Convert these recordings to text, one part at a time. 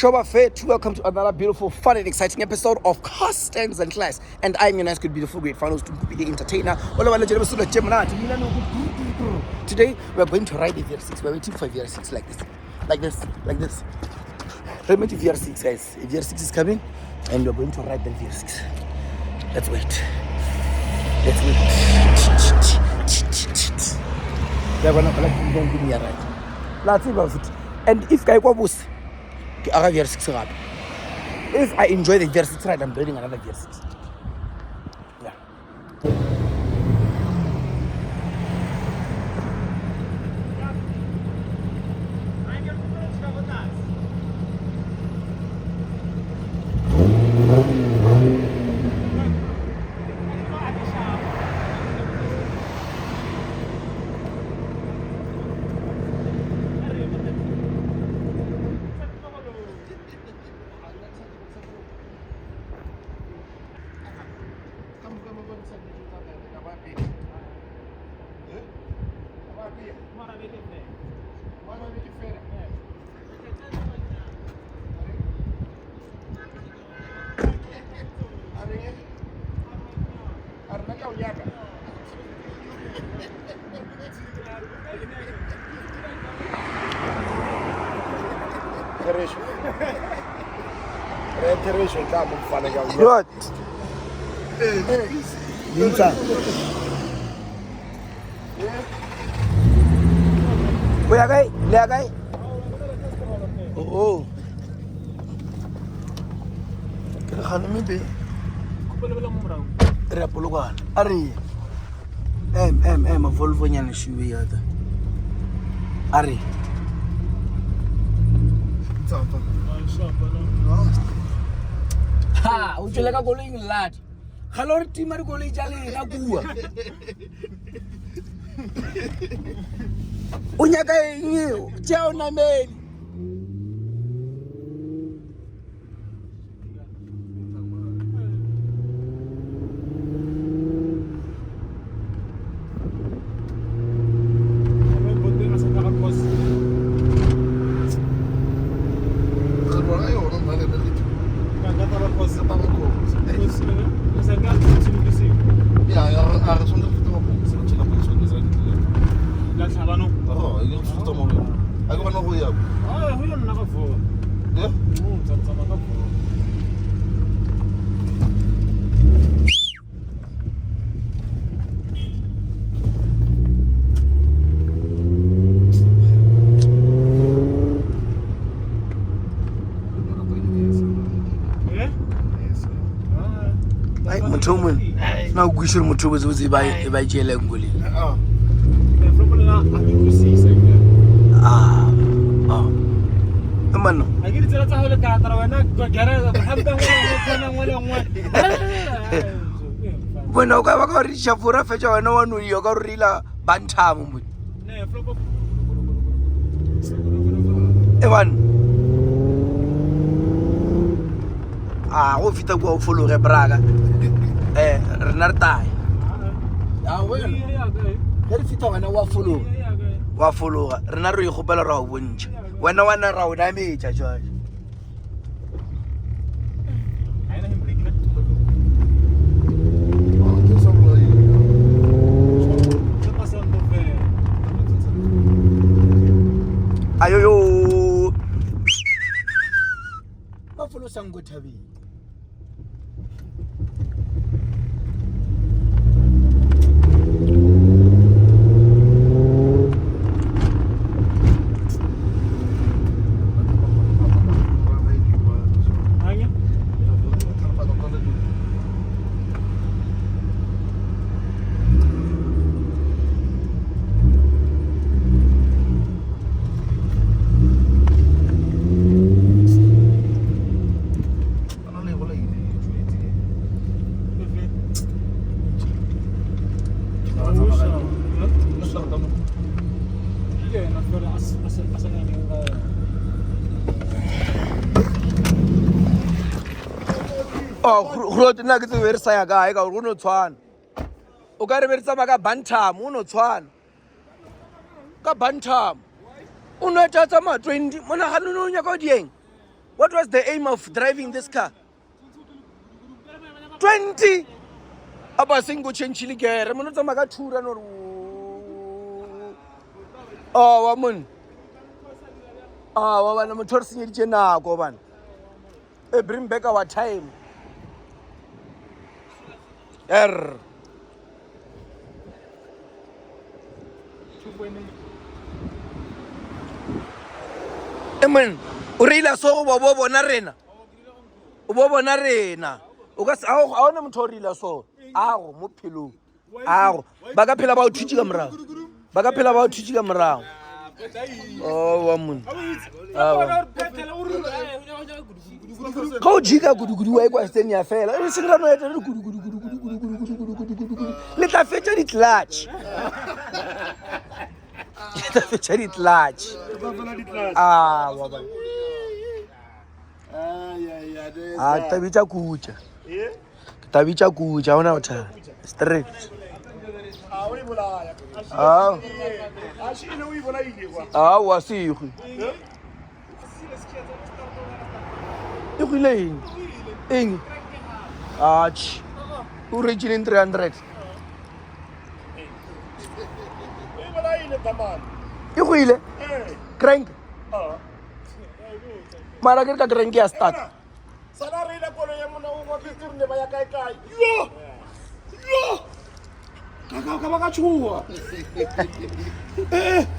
Shoba Fet, welcome to another beautiful, fun and exciting episode of Car Stands and Class. And I'm your nice, good, beautiful, great finals to be the entertainer. Today, we're going to ride the VR6. We're waiting for VR6 like this. Remember VR6, guys. VR6 is coming, and we're going to ride the VR6. Let's wait. They're gonna collect me a ride. Let's see about it. And if I go bus, I have VR6. If I enjoy the VR6 ride, I'm building another VR6. Yeah. What? Oh. Ari. Volvo nyana shiwe yata. Ari. Ha, ujeleka koloi ngilati. Khalori timari koloi jale ga bua. Unyaka eng tjeo nameli. Na kushira muthu uzi ba jele ngoli. Mano. Akiri tsela tsa hole ka tara wena go gera hampa ngwana ngwana. Bona o ka ba ka ri shafura fetsa wena wa no yo ka rila banthamo mo. Ne flopo. Ewan. Go fita go follow re braga. Renartai. Bueno. Re fita wena wa follow. Rena re igopela ra o bontša. Wena wana ra o dametša jwale. Ayo. Ba follow sango thabeng. Groot na ke tse versa ya ga ka go no tshwana o ka re versa ba ka bantam o no tshwana ka bantam o no tsa ma 20 mona ga no nya ka dieng What was the aim of driving this car? 20. Aba singo change ligere. Mo no tsama ka thura no. Oh, woman. Wa bana motor senyeditse nako bana. Bring back our time. Man, o reila so go bo bona rena. O bo bona rena. O ka a ona motho o reila so. Ago mo phelo. Ago ba ka phela ba o thutsi ka morago. Ba ka phela ba o thutsi ka morago. Oh, woman. Go jika gudugudu wa kwa steni ya fela. E seng rano eta gudugudu. Le tla fetsa di clutch. Le tla fetsa di clutch. Wa ba. Tabitsa Kutja. Tabitsa Kutja ona utha. Straight. Wa sigo. E go ile eng? Ch. O reaching in 300. E go ile? Crank. Mara ke ka crank ya start. Sana re ile kolo ya mona o go tsire ne ba ya kae kae. Yo! Ka ba ka chuwa.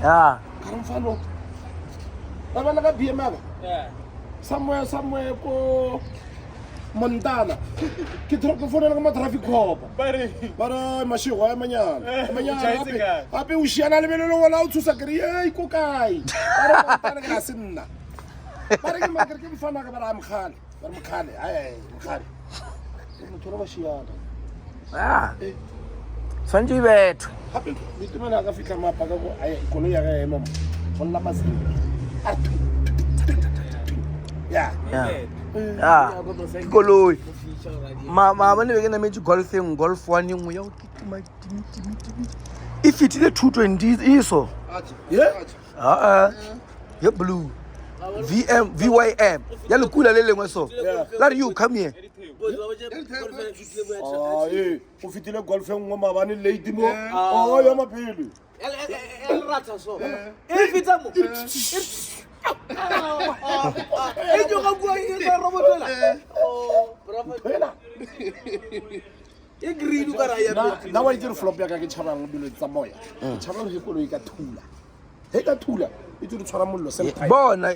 Ya. Ka mfano. Ba na ka BMA. Somewhere ko Montana. Ke tropo fona ka ma traffic cop. Bara mashigo ya manyana. Ape o shiana le belelo wala o tsusa kri ei ko kae. Bara Montana ka sinna. Bara ke makere ke mfana ka bara mkhale. Bara mkhale. Ai mkhale. Mo tsoro ba shiana. Sanji bethu. Hape mitumana ka fitla mapa ka go ai kono ya ga ema. Gonna mazini. Yeah. Koloi. Ma bane be ke na metsi golf 1 engwe ya o kituma timi. If it is the 220 iso. Yeah. Yeah blue. VYM. Ya lekula le lengwe so. Let you come here. O fitile golf engwe mabane late mo. Oh ya maphelo. El rata so. E fita mo. E jo ka bua e sa robotela. Oh, bravo. E green ka ra ya. Na wa itse flop ya ka ke tšhabang dilo tsa moya. Tšhabang le koloi ka thula. He ka thula e tlo tshwara mollo se motho. Bona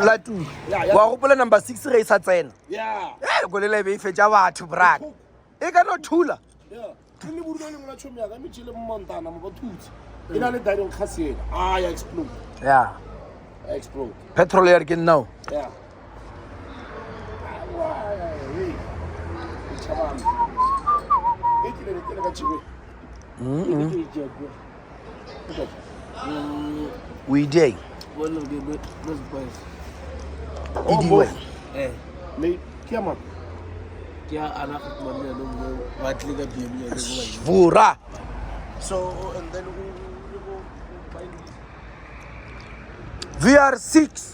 la tu. Wa gopola number 6 re sa tsena. Yeah. Go le lebe e fetša batho brak. E ka no thula. Yeah. Ke le buru le ngwana tshomi ya ka me tshile mo Montana mo bothuti. Ina le direct khasiela. Ya explode. Yeah. Explode. Petrol air again now. Yeah. We day. Vura. So and then VR6.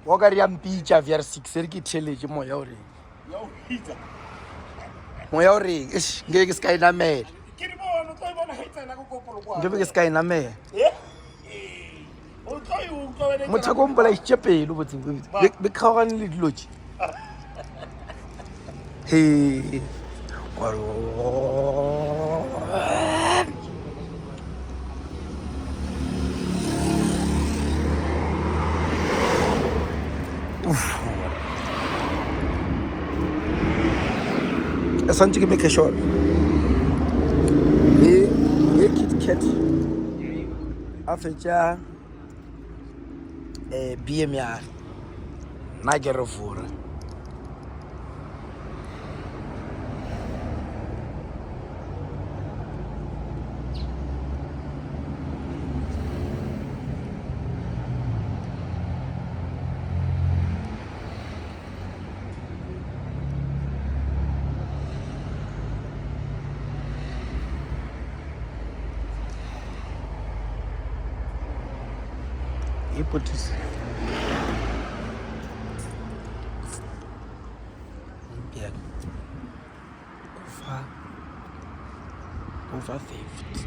Waka ri ampicha VR6 ri ki challenge moya ore. Yo hita. Moya ore ish ngeke sky na me. Ke ri bona tlo bona hita na go kopolo kwa. Ngeke sky na me. O tlo yo go wena. Mo thako mbola ichepelo botsing be khawani le diloji. Hey. Asante ke make sure e Kit Kat afetja BMR na ke re vura ipotisi over theft.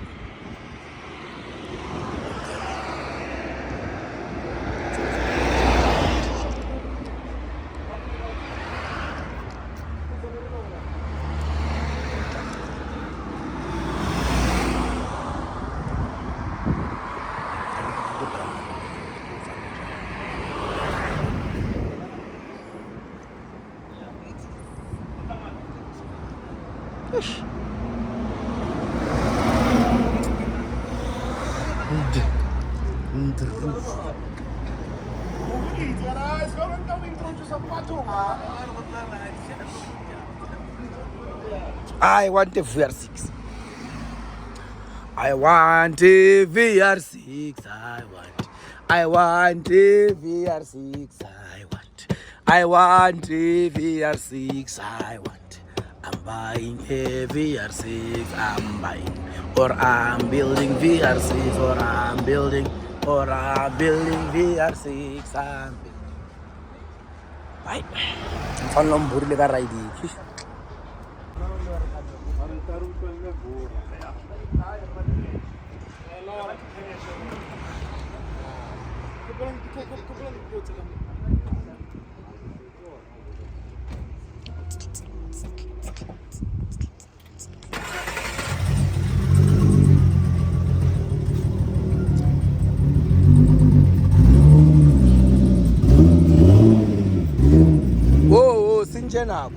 Ish. The roof. I want a VR6. I want a VR6. I want a VR6. I want a VR6. I'm buying a VR6. I'm buying, or I'm building VR6, or I'm building VR6. I'm building. Bye. Mfana lomburile ka ride. Oh, sinje nabo.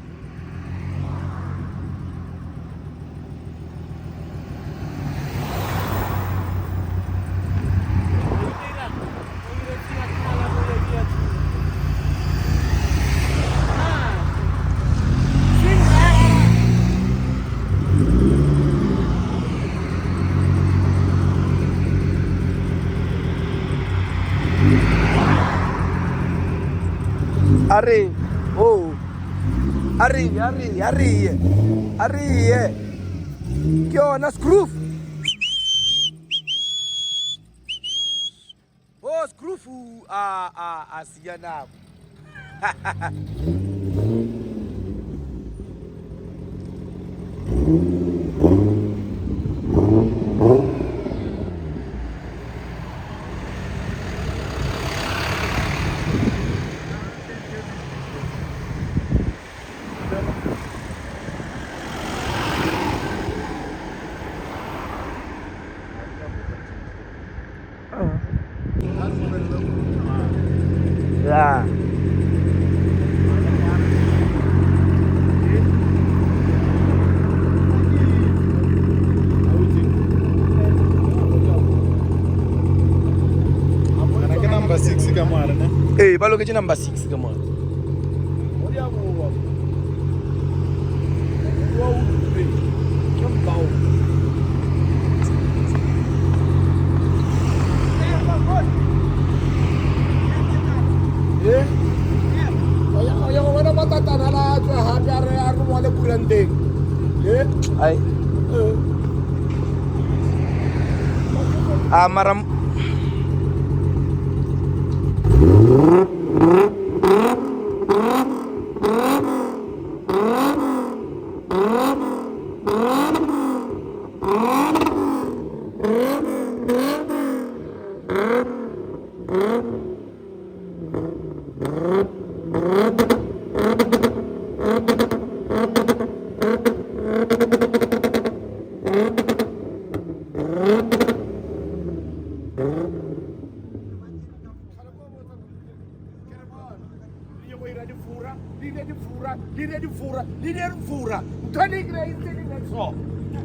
Arri, oh, arri, kyo na screw. Oh, screw asiya na. Yeah. Number 6 kamara ne? Eh, baloke ke number 6 ka mona. Ai. Maram.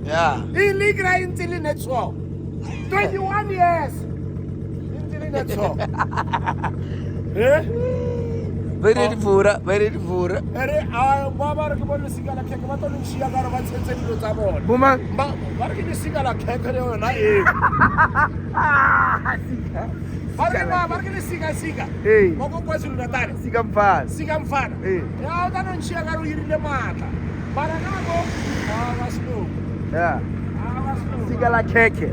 Yeah. Illegal in network. 21 years. In network. Eh? Very fura. Baba rekebona sigala keke ba tlo ntshiya ka re ba tshetse dilo tsa bona. Boma. Ba re ke sigala keke le yona e. Ba re ke siga. Hey. Mo go kwazulu Natal. Siga mfana. Eh. Ya o tla ntshiya ka re o irile matla. Bara ka go ba slow. Yeah. Siga la keke.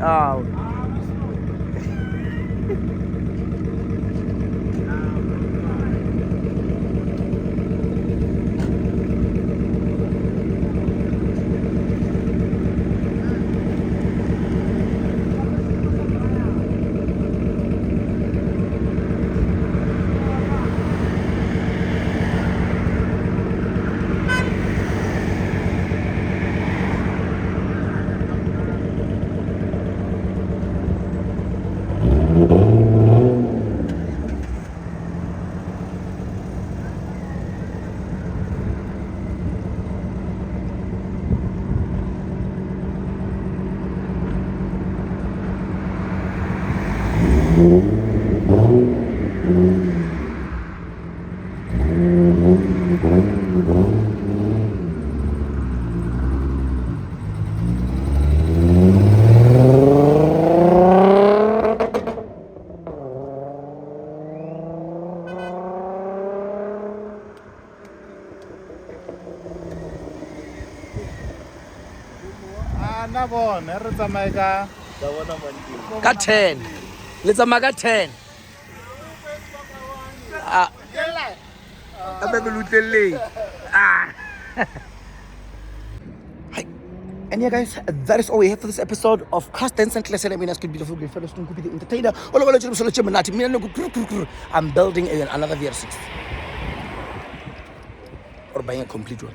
Na bone re tsamaye ka Ka 10. Let's make a 10. Ah. Ah. Hi. And yeah, guys, that is all we have for this episode of Cast Dance and Class. I mean, that's good, beautiful, great fellow, could be the entertainer. I'm building another VR6 or buying a complete one.